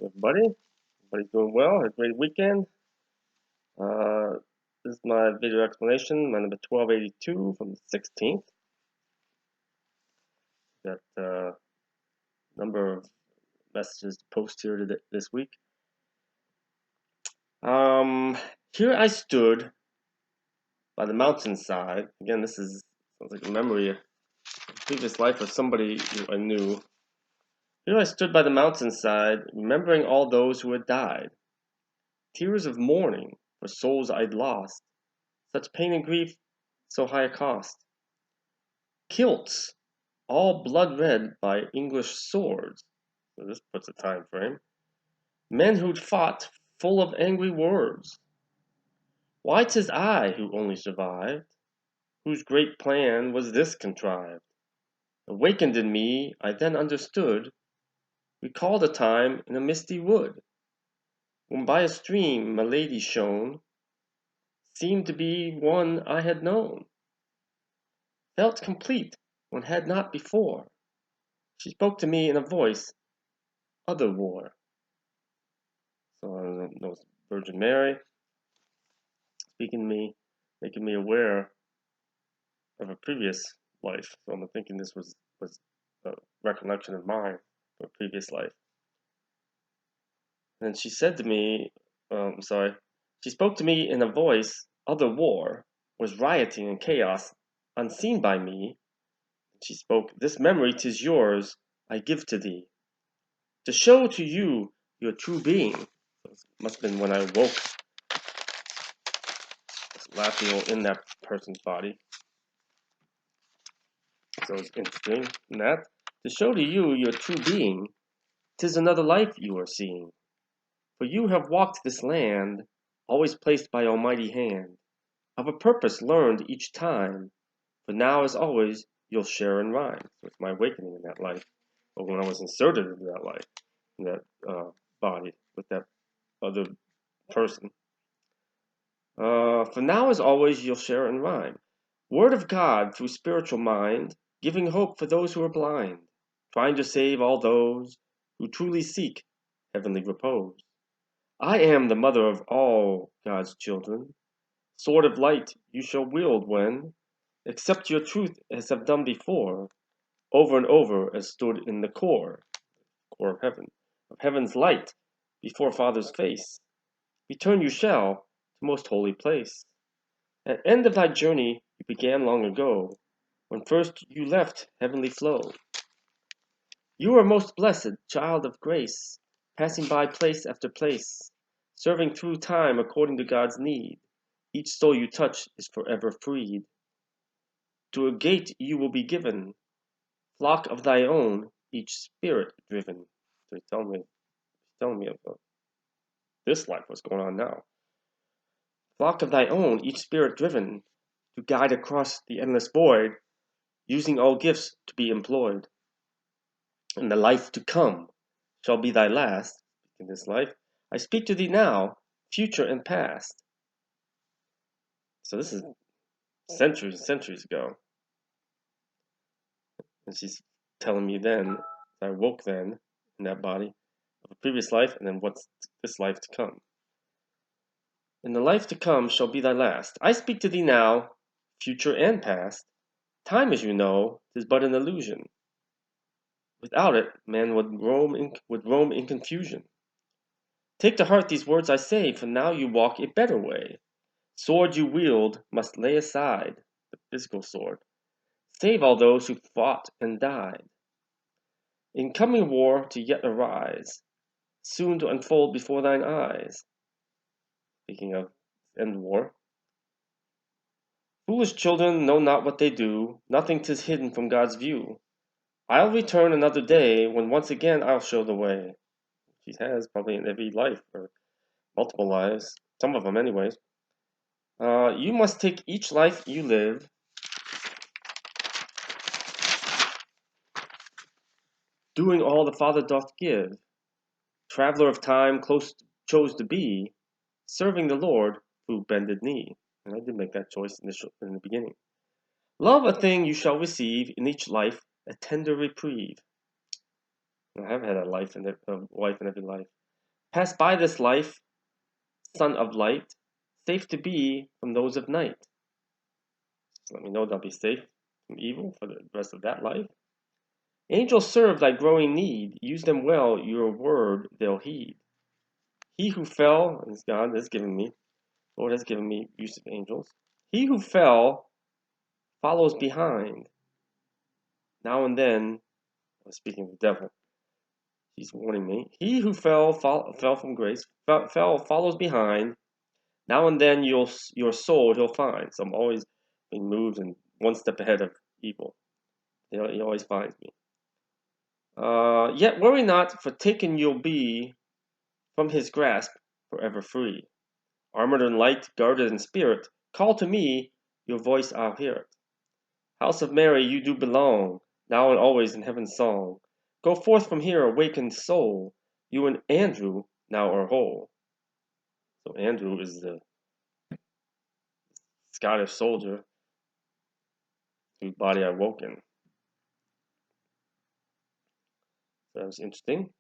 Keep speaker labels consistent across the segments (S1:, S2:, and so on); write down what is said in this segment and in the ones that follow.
S1: Everybody. Everybody's doing well. Had a great weekend. This is my video explanation, my number 1282 from the 16th. Got a number of messages to post here this week. Here I stood by the mountainside. Again, this sounds like a memory of a previous life of somebody who I knew. Here I stood by the mountainside, remembering all those who had died. Tears of mourning for souls I'd lost. Such pain and grief, so high a cost. Kilts, all blood red by English swords. So this puts a time frame. Men who'd fought full of angry words. Why 'tis I who only survived, whose great plan was this contrived. Awakened in me, I then understood, recalled a time in a misty wood, when by a stream a lady shone, seemed to be one I had known. Felt complete when had not before. She spoke to me in a voice other wore. So knows Virgin Mary speaking to me, making me aware of a previous life. So I'm thinking this was a recollection of mine of a previous life. And she said to me, she spoke to me in a voice other war, was rioting and chaos, unseen by me. She spoke, this memory 'tis yours, I give to thee, to show to you your true being. So it must have been when I woke, laughing in that person's body. So it's interesting in that. To show to you your true being, 'tis another life you are seeing. For you have walked this land, always placed by Almighty hand, of a purpose learned each time, for now as always you'll share in rhyme. So it's my awakening in that life, or when I was inserted into that life, in that body, with that other person. For now as always you'll share in rhyme. Word of God through spiritual mind, giving hope for those who are blind, trying to save all those who truly seek heavenly repose. I am the mother of all God's children. Sword of light you shall wield when, accept your truth as have done before, over and over as stood in the core of heaven's light, before Father's face. Return you shall to most holy place. At end of thy journey you began long ago, when first you left heavenly flow. You are most blessed, child of grace, passing by place after place, serving through time according to God's need. Each soul you touch is forever freed. To a gate you will be given, flock of thy own, each spirit driven. So he's telling me of this life, what's going on now. Flock of thy own, each spirit driven, to guide across the endless void, using all gifts to be employed. And the life to come shall be thy last. In this life, I speak to thee now, future and past. So this is centuries and centuries ago. And she's telling me then, I woke then in that body of a previous life, and then what's this life to come. And the life to come shall be thy last. I speak to thee now, future and past. Time, as you know, is but an illusion. Without it, man would roam in confusion. Take to heart these words I say, for now you walk a better way. Sword you wield must lay aside, the physical sword. Save all those who fought and died. In coming war to yet arise, soon to unfold before thine eyes. Speaking of end war. Foolish children know not what they do, nothing 'tis hidden from God's view. I'll return another day, when once again I'll show the way. She has, probably in every life, or multiple lives, some of them anyways. You must take each life you live, doing all the Father doth give. Traveler of time close chose to be, serving the Lord through bended knee. And I did make that choice in the beginning. Love a thing you shall receive in each life, a tender reprieve. I have had a wife in every life. Pass by this life, son of light, safe to be from those of night. So let me know that I'll be safe from evil for the rest of that life. Angels serve thy growing need. Use them well, your word they'll heed. He who fell, as God has given me, Lord has given me use of angels. He who fell follows behind. Now and then, speaking of the devil, he's warning me. He who fell from grace, fell follows behind. Now and then your soul he'll find. So I'm always being moved and one step ahead of evil. He always finds me. Yet worry not, for taken you'll be from his grasp forever free. Armored in light, guarded in spirit, call to me, your voice I'll hear it. House of Mary, you do belong, now and always in heaven's song. Go forth from here, awakened soul. You and Andrew now are whole. So Andrew is the Scottish soldier whose body I woke in. So that was interesting.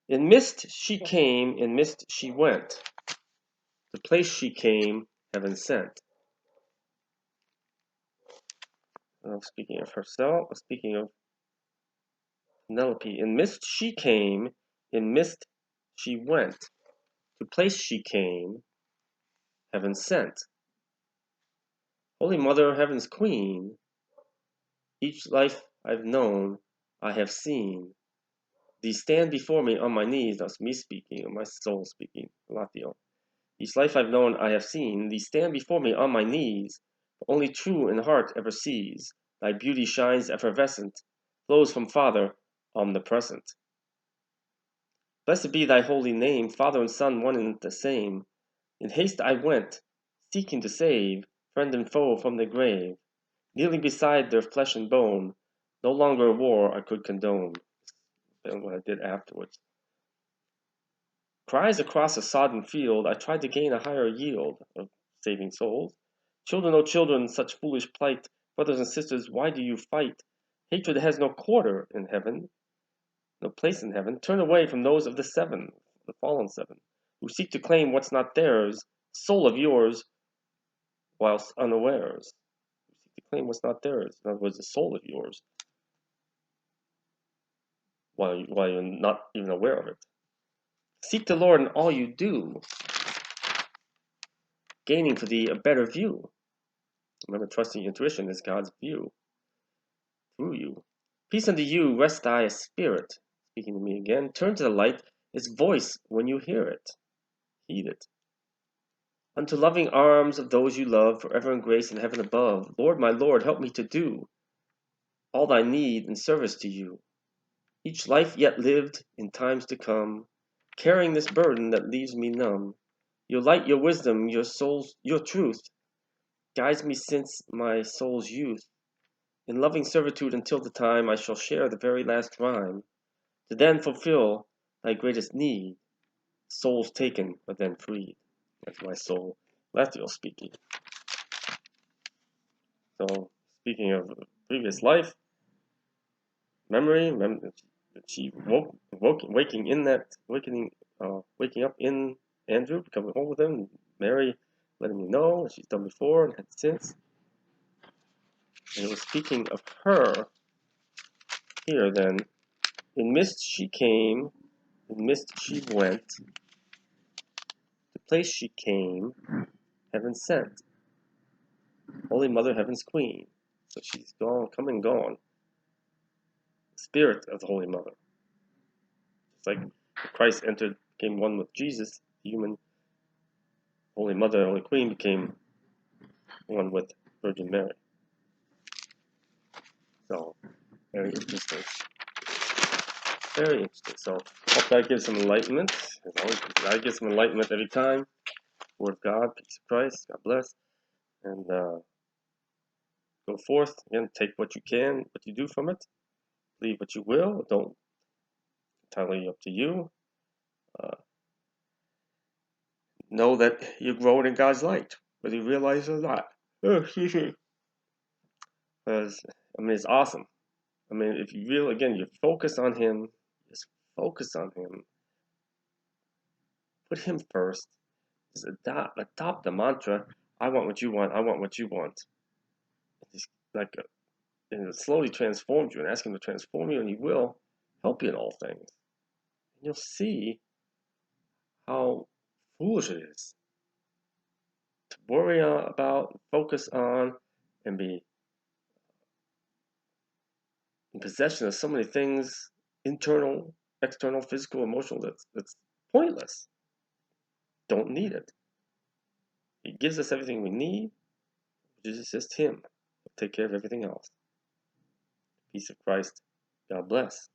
S1: In mist she came, in mist she went. The place she came, heaven sent. Speaking of herself, speaking of Penelope, in mist she came, in mist she went. To place she came, heaven sent. Holy Mother, heaven's queen, each life I've known, I have seen. These stand before me on my knees, that's me speaking, or my soul speaking, Latio. Each life I've known, I have seen. These stand before me on my knees. Only true in heart ever sees. Thy beauty shines effervescent, flows from Father omnipresent. Blessed be thy holy name, Father and Son one and the same. In haste I went, seeking to save friend and foe from the grave. Kneeling beside their flesh and bone, no longer war I could condone. Than what I did afterwards. Cries across a sodden field, I tried to gain a higher yield of saving souls. Children, oh children, such foolish plight. Brothers and sisters, why do you fight? Hatred has no quarter in heaven, no place in heaven. Turn away from those of the seven, the fallen seven, who seek to claim what's not theirs, soul of yours, whilst unawares. Who seek to claim what's not theirs, in other words, the soul of yours, while you're not even aware of it. Seek the Lord in all you do, gaining for thee a better view. Remember, trusting intuition is God's view through you. Peace unto you, rest thy spirit. Speaking to me again, turn to the light, its voice when you hear it. Heed it. Unto loving arms of those you love, forever in grace in heaven above. Lord, my Lord, help me to do all thy need in service to you. Each life yet lived in times to come, carrying this burden that leaves me numb. Your light, your wisdom, your soul's, your truth guides me since my soul's youth. In loving servitude until the time I shall share the very last rhyme, to then fulfill thy greatest need, souls taken but then freed. That's my soul, Lathiel speaking. So, speaking of previous life, memory, she waking up in Andrew, coming home with him, Mary letting me know what she's done before and had since. And it was speaking of her here then. In mist she came, in mist she went. The place she came, heaven sent. Holy Mother, heaven's queen. So she's gone, come and gone. The spirit of the Holy Mother. It's like Christ became one with Jesus, the human Holy Mother, Holy Queen became one with Virgin Mary. So, very interesting. Very interesting. So, hope that gives some enlightenment. As always, I get some enlightenment every time. Word of God, peace of Christ, God bless. And go forth, again, take what you can, what you do from it. Leave what you will, don't, entirely up to you. Know that you're growing in God's light, whether you realize it or not. Because, it's awesome. If you really, again, you focus on Him, you focus on Him. Put Him first. Just adopt the mantra, I want what you want, I want what you want. Just like, and it slowly transforms you, and ask Him to transform you, and He will help you in all things. And you'll see how foolish it is to worry about, focus on, and be in possession of so many things, internal, external, physical, emotional, that's pointless. Don't need it. He gives us everything we need, which is just Him. He'll take care of everything else. Peace of Christ. God bless.